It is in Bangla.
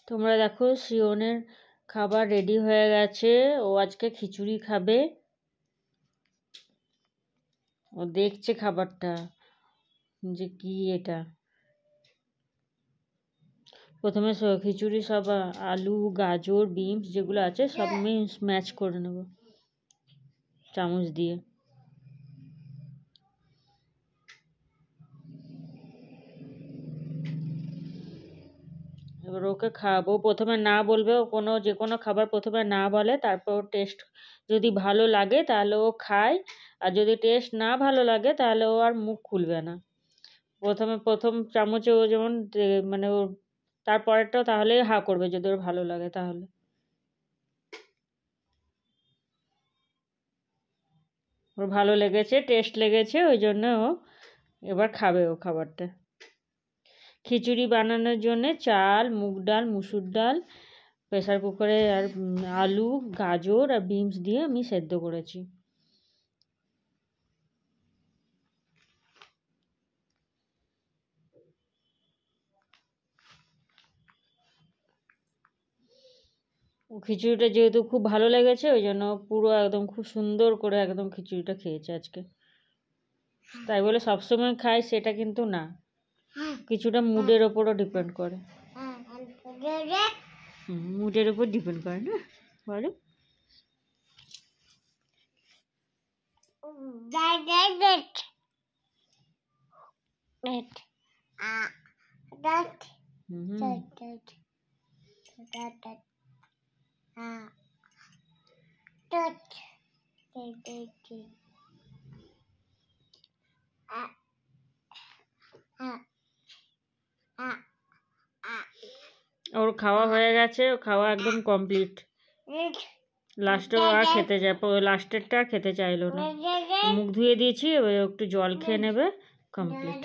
তোমরা দেখো শিওনের খাবার রেডি হয়ে গেছে। ও আজকে খিচুড়ি খাবে। ও দেখছে খাবারটা যে কি এটা। প্রথমে খিচুড়ি সব আলু গাজর বিনস যেগুলো আছে সব আমি স্ম্যাশ করে নেব চামচ দিয়ে। এবার ওকে খাওয়াবো। প্রথমে না বলবে, ও যে কোনো খাবার প্রথমে না বলে, তারপর টেস্ট যদি ভালো লাগে তাহলে ও খায়, আর যদি টেস্ট না ভালো লাগে তাহলে ও আর মুখ খুলবে না। প্রথম চামচে ও যেমন মানে ওর তারপরেরটাও তাহলে হা করবে যদি ওর ভালো লাগে তাহলে। ওর ভালো লেগেছে, টেস্ট লেগেছে, ওই জন্য ও এবার খাবে ও খাবারটা। খিচুড়ি বানানোর জন্যে চাল, মুগ ডাল, মুসুর ডাল প্রেসার কুকারে আর আলু গাজর আর বিনস দিয়ে আমি সেদ্ধ করেছি। খিচুড়িটা যেহেতু খুব ভালো লেগেছে ওই জন্য পুরো একদম খুব সুন্দর করে একদম খিচুড়িটা খেয়েছে আজকে। তাই বলে সবসময় খাই সেটা কিন্তু না, কিছুটা মুডের ওপরও ডিপেন্ড করে। মুডের ওপর ডিপেন্ড করে না, বলো। ওর খাওয়া হয়ে গেছে, খাওয়া একদম কমপ্লিট। লাস্টে আর খেতে যায়, লাস্টেরটা আর খেতে চাইলো না। মুখ ধুয়ে দিয়েছি, একটু জল খেয়ে নেবে, কমপ্লিট।